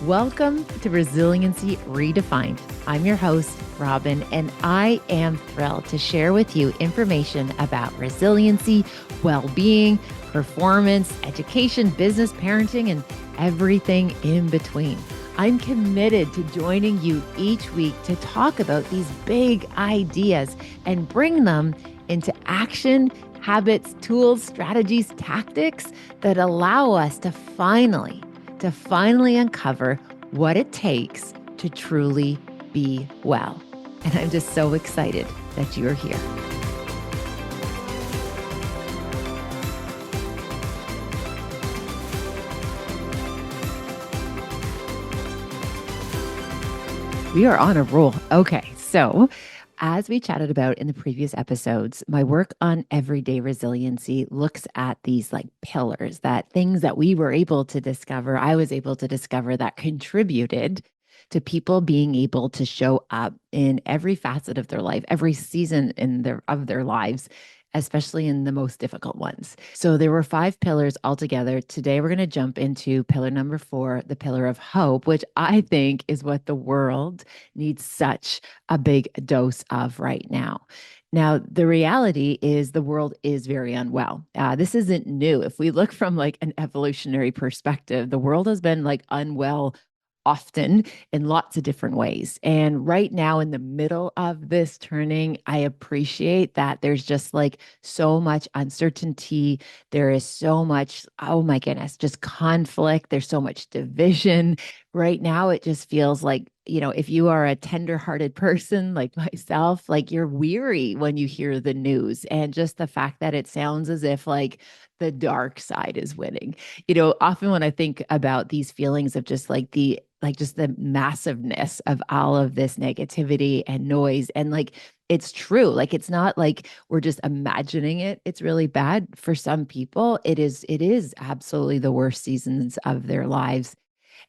Welcome to Resiliency Redefined. I'm your host, Robyne, and I am thrilled to share with you information about resiliency, well-being, performance, education, business, parenting, and everything in between. I'm committed to joining you each week to talk about these big ideas and bring them into action, habits, tools, strategies, tactics that allow us to finally uncover what it takes to truly be well. And I'm just so excited that you're here. We are on a roll. Okay, so as we chatted about in the previous episodes, my work on everyday resiliency looks at these like pillars, that things that we were able to discover, I was able to discover that contributed to people being able to show up in every facet of their life, every season of their lives, especially in the most difficult ones. So there were 5 pillars altogether. Today, we're going to jump into pillar number 4, the pillar of hope, which I think is what the world needs such a big dose of right now. Now, the reality is the world is very unwell. This isn't new. If we look from like an evolutionary perspective, the world has been like unwell often in lots of different ways. And right now, in the middle of this turning, I appreciate that there's just like so much uncertainty. There is so much, oh my goodness, just conflict. There's so much division. Right now, it just feels like, if you are a tender-hearted person like myself, like you're weary when you hear the news. And just the fact that it sounds as if like the dark side is winning. Often when I think about these feelings of just like just the massiveness of all of this negativity and noise, and like it's true, like it's not like we're just imagining it. It's really bad for some people. It is absolutely the worst seasons of their lives.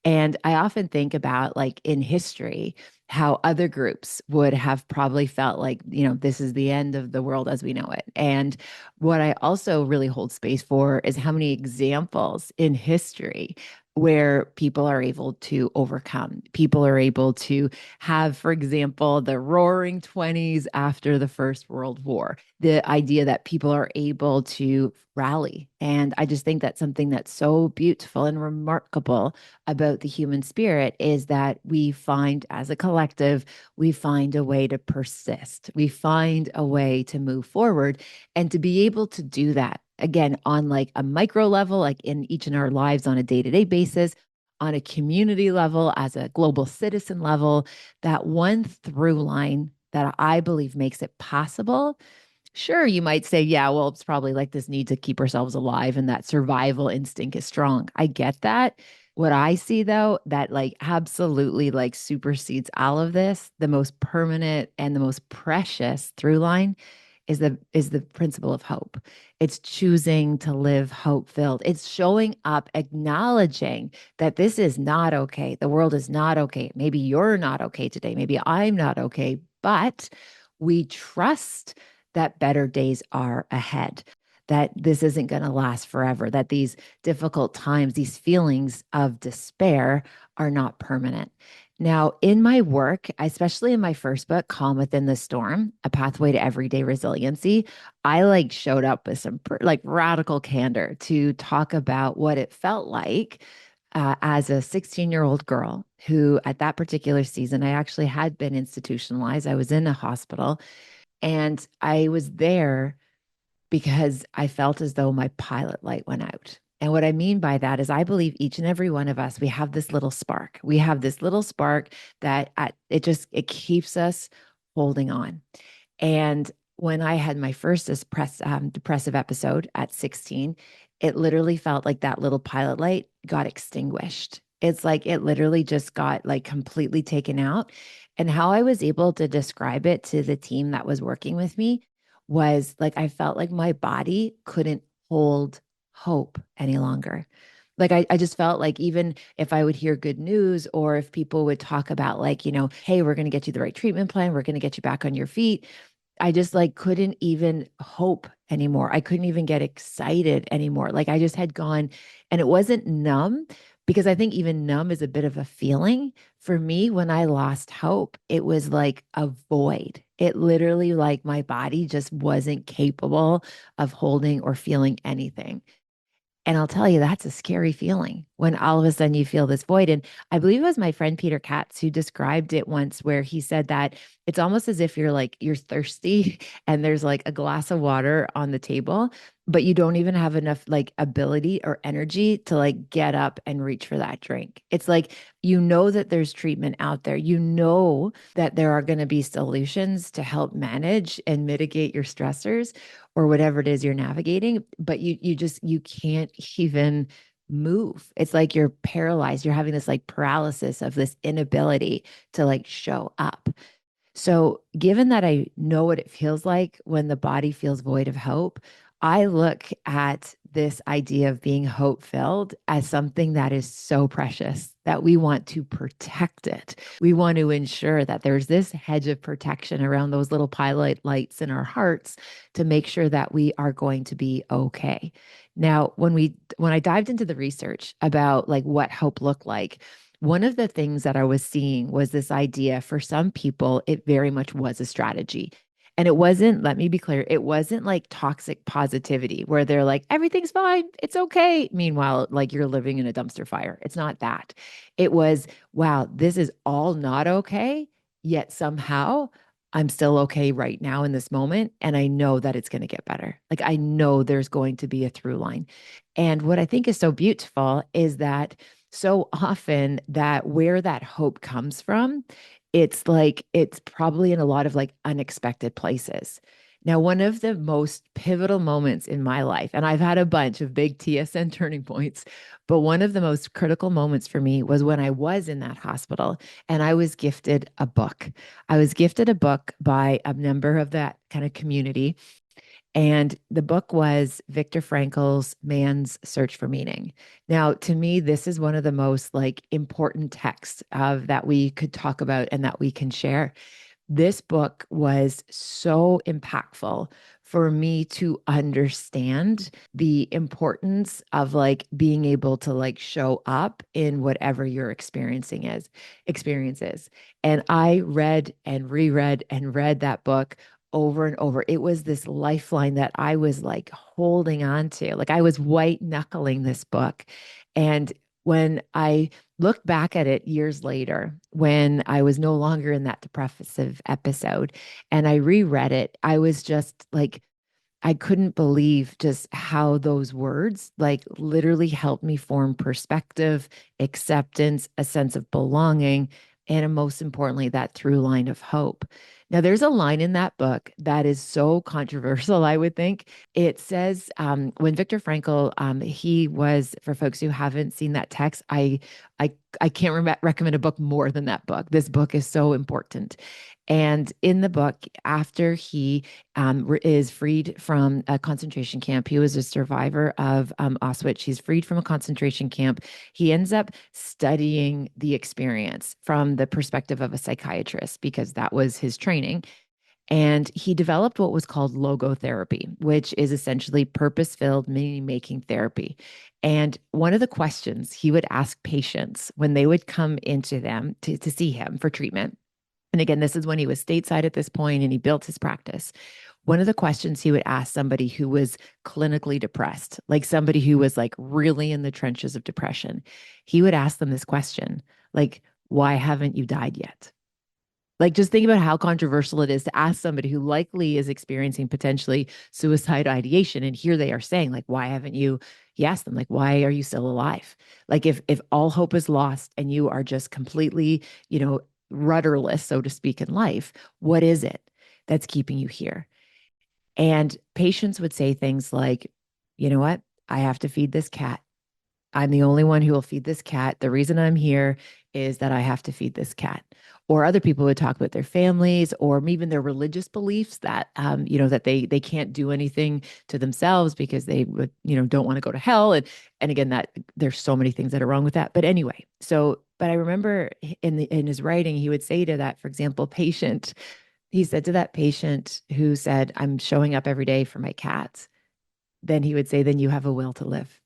And I often think about like in history, how other groups would have probably felt like, this is the end of the world as we know it. And what I also really hold space for is how many examples in history where people are able to overcome. People are able to have, for example, the roaring 20s after the First World War, the idea that people are able to rally. And I just think that's something that's so beautiful and remarkable about the human spirit is that we find as a collective, we find a way to persist. We find a way to move forward, and to be able to do that again on like a micro level, like in each in our lives on a day-to-day basis, on a community level, as a global citizen level, that one through line that I believe makes it possible. Sure, you might say, yeah, well, it's probably like this need to keep ourselves alive and that survival instinct is strong. I get that. What I see though, that like absolutely like supersedes all of this, the most permanent and the most precious through line is the principle of hope. It's choosing to live hope filled. It's showing up, acknowledging that this is not okay. The world is not okay. Maybe you're not okay today. Maybe I'm not okay, but we trust that better days are ahead, that this isn't going to last forever, that these difficult times, these feelings of despair are not permanent. Now, in my work, especially in my first book, Calm Within the Storm, A Pathway to Everyday Resiliency, I like showed up with some like radical candor to talk about what it felt like as a 16-year-old girl who at that particular season, I actually had been institutionalized. I was in a hospital, and I was there because I felt as though my pilot light went out. And what I mean by that is I believe each and every one of us, we have this little spark. We have this little spark that it keeps us holding on. And when I had my first depressive episode at 16, it literally felt like that little pilot light got extinguished. It's like it literally just got like completely taken out. And how I was able to describe it to the team that was working with me was like I felt like my body couldn't hold hope any longer. Like I just felt like even if I would hear good news, or if people would talk about like, hey, we're going to get you the right treatment plan, we're going to get you back on your feet, I just like couldn't even hope anymore. I couldn't even get excited anymore. Like I just had gone, and it wasn't numb, because I think even numb is a bit of a feeling. For me, when I lost hope, it was like a void. It literally, like my body just wasn't capable of holding or feeling anything. And I'll tell you, that's a scary feeling when all of a sudden you feel this void. And I believe it was my friend Peter Katz who described it once, where he said that it's almost as if you're thirsty and there's like a glass of water on the table, but you don't even have enough like ability or energy to like get up and reach for that drink. It's like, you know that there's treatment out there. You know that there are going to be solutions to help manage and mitigate your stressors or whatever it is you're navigating, but you can't even move. It's like you're paralyzed. You're having this like paralysis of this inability to like show up. So, given that I know what it feels like when the body feels void of hope, I look at this idea of being hope filled as something that is so precious that we want to protect it. We want to ensure that there's this hedge of protection around those little pilot lights in our hearts to make sure that we are going to be okay. Now, when I dived into the research about like what hope looked like, one of the things that I was seeing was this idea for some people, it very much was a strategy. And it wasn't, let me be clear, it wasn't like toxic positivity where they're like, everything's fine, it's okay. Meanwhile, like you're living in a dumpster fire. It's not that. It was, wow, this is all not okay. Yet somehow I'm still okay right now in this moment. And I know that it's going to get better. Like I know there's going to be a through line. And what I think is so beautiful is that so often that where that hope comes from, it's like it's probably in a lot of like unexpected places. Now, one of the most pivotal moments in my life, and I've had a bunch of big TSN turning points, but one of the most critical moments for me was when I was in that hospital and I was gifted a book. I was gifted a book by a member of that kind of community, and the book was Viktor Frankl's Man's Search for Meaning. Now, to me, this is one of the most like important texts of that we could talk about and that we can share. This book was so impactful for me to understand the importance of like being able to like show up in whatever your experiencing is experiences. And I read and reread and read that book over and over. It was this lifeline that I was like holding on to. Like I was white knuckling this book. And when I look back at it years later, when I was no longer in that depressive episode and I reread it, I was just like, I couldn't believe just how those words like literally helped me form perspective, acceptance, a sense of belonging, and most importantly, that through line of hope. Now, there's a line in that book that is so controversial, I would think. It says when Viktor Frankl, he was, for folks who haven't seen that text, I, I can't recommend a book more than that book. This book is so important. And in the book, after he is freed from a concentration camp, he was a survivor of Auschwitz. He's freed from a concentration camp. He ends up studying the experience from the perspective of a psychiatrist because that was his training. And he developed what was called logotherapy, which is essentially purpose filled meaning making therapy. And one of the questions he would ask patients when they would come into them to see him for treatment, and again, this is when he was stateside at this point and he built his practice. One of the questions he would ask somebody who was clinically depressed, like somebody who was like really in the trenches of depression, he would ask them this question, like, why haven't you died yet? Like, just think about how controversial it is to ask somebody who likely is experiencing potentially suicide ideation. And here they are saying, like, why haven't you? He asked them, like, why are you still alive? Like, if all hope is lost and you are just completely, rudderless, so to speak, in life, what is it that's keeping you here? And patients would say things like, you know what? I have to feed this cat. I'm the only one who will feed this cat. The reason I'm here is that I have to feed this cat. Or other people would talk about their families or even their religious beliefs that, that they can't do anything to themselves because they would, don't want to go to hell. And again, that there's so many things that are wrong with that. But anyway, but I remember in his writing, he would say to that, for example, patient, he said to that patient who said, I'm showing up every day for my cats, then he would say, then you have a will to live.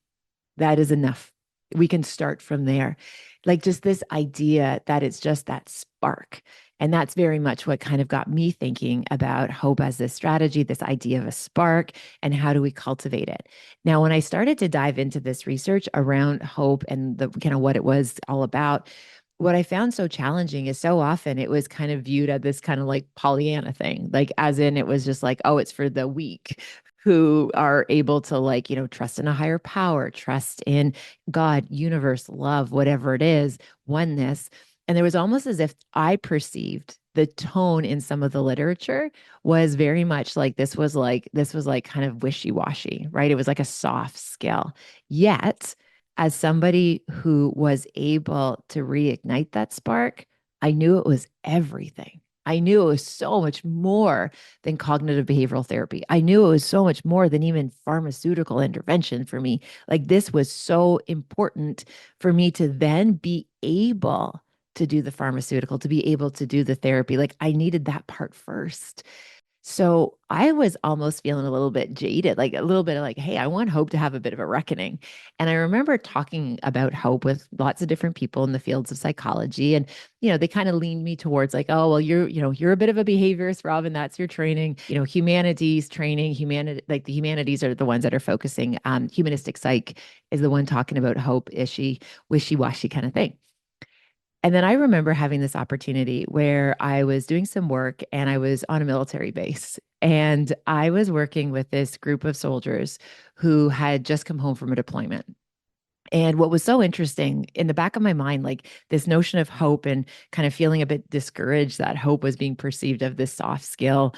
That is enough. We can start from there. Like just this idea that it's just that spark. And that's very much what kind of got me thinking about hope as this strategy, this idea of a spark, and how do we cultivate it. Now, when I started to dive into this research around hope and the kind of what it was all about, what I found so challenging is so often it was kind of viewed as this kind of like Pollyanna thing, like as in it was just like, oh, it's for the weak who are able to like, trust in a higher power, trust in God, universe, love, whatever it is, oneness. And there was almost as if I perceived the tone in some of the literature was very much like this was like kind of wishy-washy, right? It was like a soft skill. Yet as somebody who was able to reignite that spark, I knew it was everything. I knew it was so much more than cognitive behavioral therapy. I knew it was so much more than even pharmaceutical intervention for me. Like this was so important for me to then be able to do the pharmaceutical, to be able to do the therapy. Like I needed that part first. So I was almost feeling a little bit jaded, like a little bit of like, hey, I want hope to have a bit of a reckoning. And I remember talking about hope with lots of different people in the fields of psychology. And, they kind of leaned me towards like, oh, well, you're a bit of a behaviorist, Rob, and that's your training, humanities training, humanity, like the humanities are the ones that are focusing. Humanistic psych is the one talking about hope, ishy, wishy-washy kind of thing. And then I remember having this opportunity where I was doing some work and I was on a military base. And I was working with this group of soldiers who had just come home from a deployment. And what was so interesting in the back of my mind, like this notion of hope and kind of feeling a bit discouraged that hope was being perceived of this soft skill,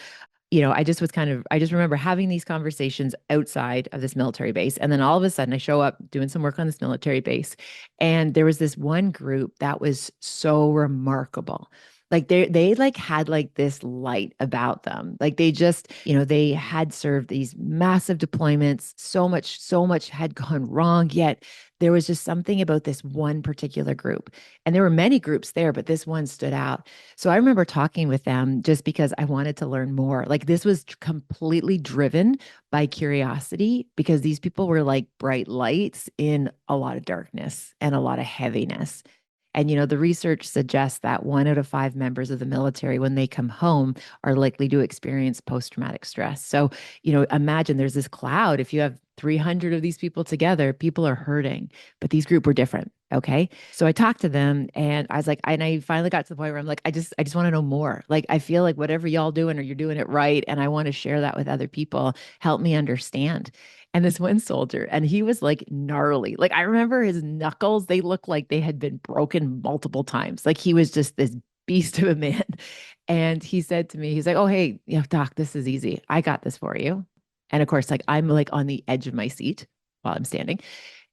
I just remember having these conversations outside of this military base. And then all of a sudden I show up doing some work on this military base. And there was this one group that was so remarkable. Like they like had like this light about them. Like they just, they had served these massive deployments. So much had gone wrong. Yet there was just something about this one particular group. And there were many groups there, but this one stood out. So I remember talking with them just because I wanted to learn more. Like this was completely driven by curiosity because these people were like bright lights in a lot of darkness and a lot of heaviness. And, the research suggests that 1 out of 5 members of the military, when they come home, are likely to experience post traumatic stress. So, imagine there's this cloud. If you have 300 of these people together, people are hurting, but these group were different. Okay. So I talked to them and I was like, and I finally got to the point where I'm like, I just want to know more. Like, I feel like whatever y'all doing or you're doing it right. And I want to share that with other people. Help me understand. And this one soldier, and he was like gnarly. Like, I remember his knuckles, they looked like they had been broken multiple times. Like, he was just this beast of a man. And he said to me, he's like, oh, hey, doc, this is easy. I got this for you. And of course, like, I'm like on the edge of my seat while I'm standing.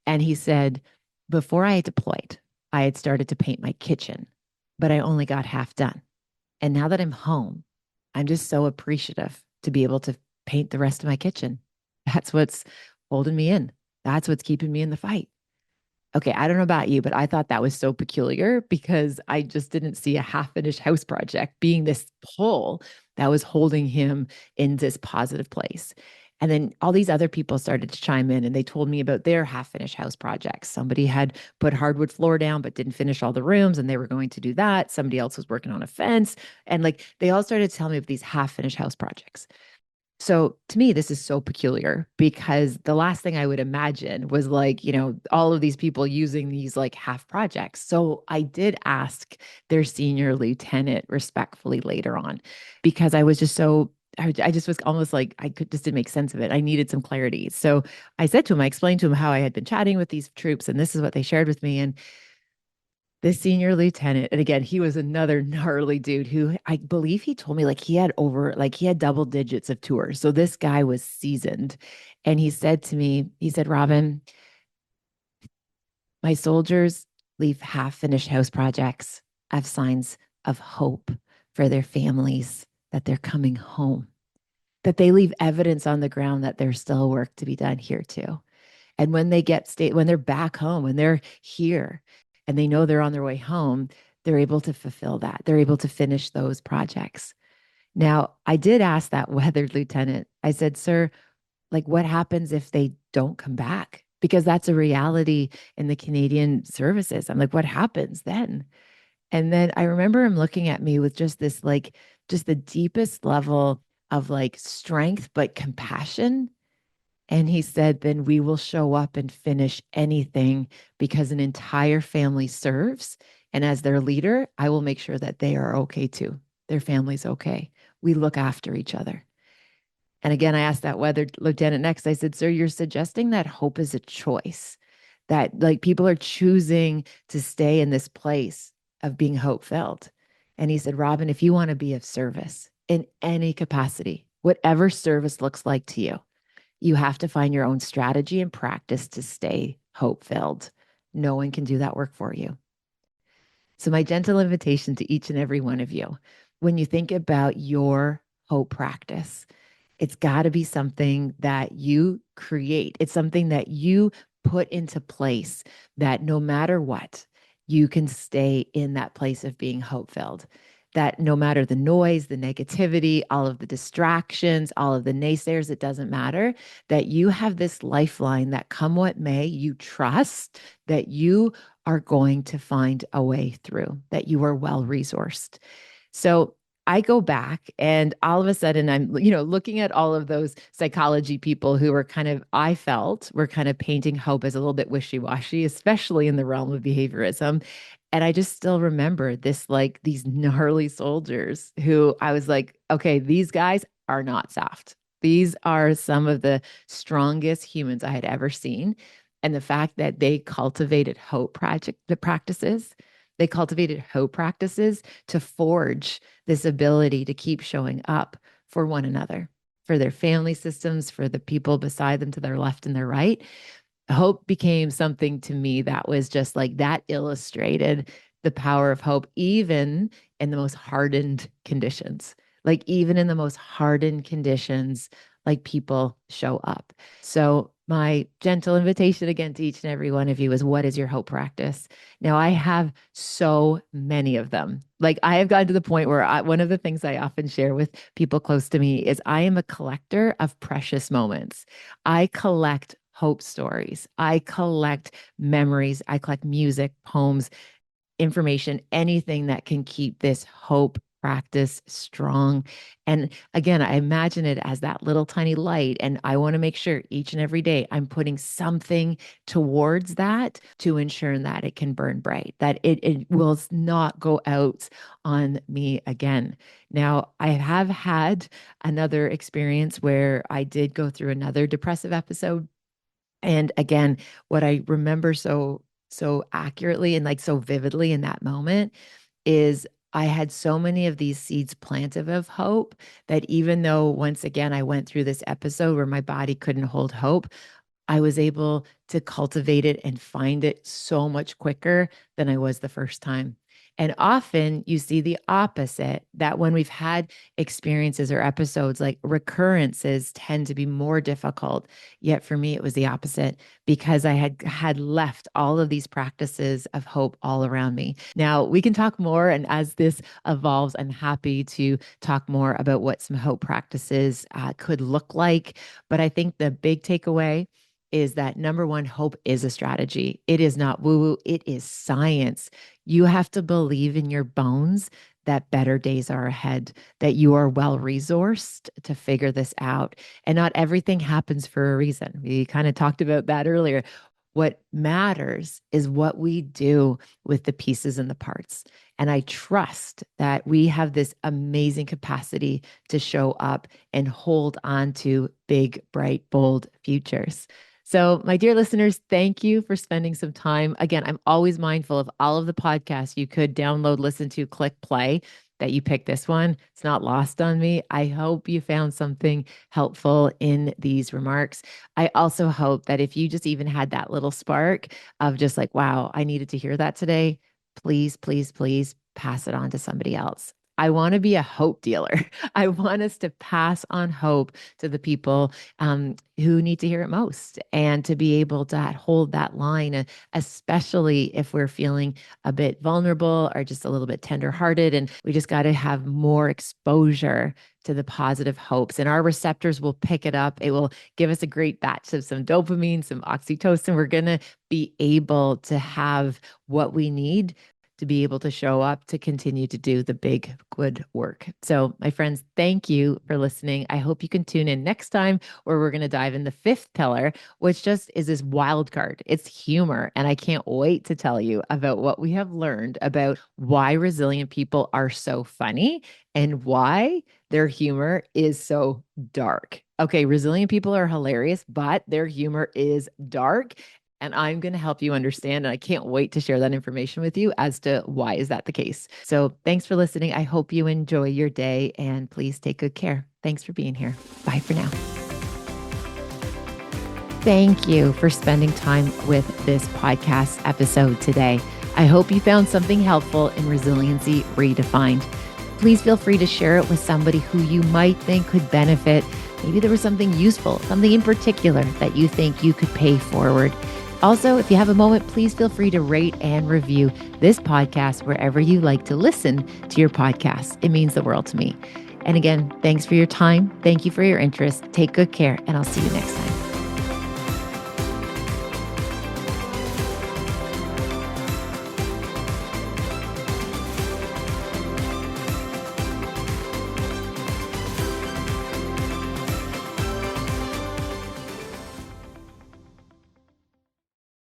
And he said, before I had deployed, I had started to paint my kitchen, but I only got half done. And now that I'm home, I'm just so appreciative to be able to paint the rest of my kitchen. That's what's holding me in. That's what's keeping me in the fight. Okay, I don't know about you, but I thought that was so peculiar because I just didn't see a half finished house project being this pull that was holding him in this positive place. And then all these other people started to chime in and they told me about their half finished house projects. Somebody had put hardwood floor down but didn't finish all the rooms and they were going to do that. Somebody else was working on a fence. And like they all started to tell me of these half finished house projects. So to me, this is so peculiar because the last thing I would imagine was like, all of these people using these like half projects. So I did ask their senior lieutenant respectfully later on because I was just so. I just was almost like I could just didn't make sense of it. I needed some clarity. So I said to him, I explained to him how I had been chatting with these troops and this is what they shared with me. And this senior lieutenant, and again, he was another gnarly dude who I believe he told me like he had double digits of tours. So this guy was seasoned. And he said to me, he said, Robyne, my soldiers leave half finished house projects as signs of hope for their families that they're coming home, that they leave evidence on the ground that there's still work to be done here too. And when they when they're back home, when they're here and they know they're on their way home, they're able to fulfill that. They're able to finish those projects. Now, I did ask that weathered lieutenant, I said, sir, like what happens if they don't come back? because that's a reality in the Canadian services. I'm like, what happens then? And then I remember him looking at me with just this, like, just the deepest level of like strength, but compassion. And he said, then we will show up and finish anything because an entire family serves. And as their leader, I will make sure that they are okay too. Their family's okay. We look after each other. And again, I asked that weather lieutenant next. I said, sir, you're suggesting that hope is a choice, that like people are choosing to stay in this place of being hope filled. And he said, Robyne, if you want to be of service in any capacity, whatever service looks like to you, you have to find your own strategy and practice to stay hope filled. No one can do that work for you. So, my gentle invitation to each and every one of you, when you think about your hope practice, it's got to be something that you create. It's something that you put into place that no matter what, you can stay in that place of being hope filled. That no matter the noise, the negativity, all of the distractions, all of the naysayers, it doesn't matter. That you have this lifeline that come what may, you trust that you are going to find a way through, that you are well resourced. So I go back and all of a sudden I'm, looking at all of those psychology people who were kind of, I felt, were kind of painting hope as a little bit wishy-washy, especially in the realm of behaviorism. And I just still remember this, like these gnarly soldiers who I was like, okay, these guys are not soft. These are some of the strongest humans I had ever seen. And the fact that they cultivated hope project the practices, they cultivated hope practices to forge this ability to keep showing up for one another, for their family systems, for the people beside them to their left and their right. Hope became something to me that was just like that illustrated the power of hope, even in the most hardened conditions. Like, even in the most hardened conditions, like people show up. So, my gentle invitation again to each and every one of you is, what is your hope practice? Now, I have so many of them. Like, I have gotten to the point where one of the things I often share with people close to me is I am a collector of precious moments. I collect hope stories. I collect memories. I collect music, poems, information, anything that can keep this hope practice strong. And again, I imagine it as that little tiny light. And I want to make sure each and every day I'm putting something towards that to ensure that it can burn bright, that it will not go out on me again. Now, I have had another experience where I did go through another depressive episode. And again, what I remember so accurately and like so vividly in that moment is I had so many of these seeds planted of hope that even though once again I went through this episode where my body couldn't hold hope, I was able to cultivate it and find it so much quicker than I was the first time. And often you see the opposite, that when we've had experiences or episodes, like recurrences tend to be more difficult. Yet for me, it was the opposite because I had left all of these practices of hope all around me. Now we can talk more. And as this evolves, I'm happy to talk more about what some hope practices could look like. But I think the big takeaway is that number one, hope is a strategy. It is not woo woo, it is science. You have to believe in your bones that better days are ahead, that you are well resourced to figure this out. And not everything happens for a reason. We kind of talked about that earlier. What matters is what we do with the pieces and the parts. And I trust that we have this amazing capacity to show up and hold on to big, bright, bold futures. So, my dear listeners, thank you for spending some time. Again, I'm always mindful of all of the podcasts you could download, listen to, click play, that you picked this one. It's not lost on me. I hope you found something helpful in these remarks. I also hope that if you just even had that little spark of just like, wow, I needed to hear that today, please, please, please pass it on to somebody else. I want to be a hope dealer. I want us to pass on hope to the people who need to hear it most, and to be able to hold that line, especially if we're feeling a bit vulnerable or just a little bit tenderhearted. And we just got to have more exposure to the positive hopes, and our receptors will pick it up. It will give us a great batch of some dopamine, some oxytocin. We're going to be able to have what we need to be able to show up to continue to do the big, good work. So, my friends, thank you for listening. I hope you can tune in next time, where we're going to dive in the fifth pillar, which just is this wild card. It's humor. And I can't wait to tell you about what we have learned about why resilient people are so funny and why their humor is so dark. Okay, resilient people are hilarious, but their humor is dark. And I'm going to help you understand. And I can't wait to share that information with you as to why is that the case. So thanks for listening. I hope you enjoy your day, and please take good care. Thanks for being here. Bye for now. Thank you for spending time with this podcast episode today. I hope you found something helpful in Resiliency Redefined. Please feel free to share it with somebody who you might think could benefit. Maybe there was something useful, something in particular that you think you could pay forward. Also, if you have a moment, please feel free to rate and review this podcast wherever you like to listen to your podcast. It means the world to me. And again, thanks for your time. Thank you for your interest. Take good care, and I'll see you next time.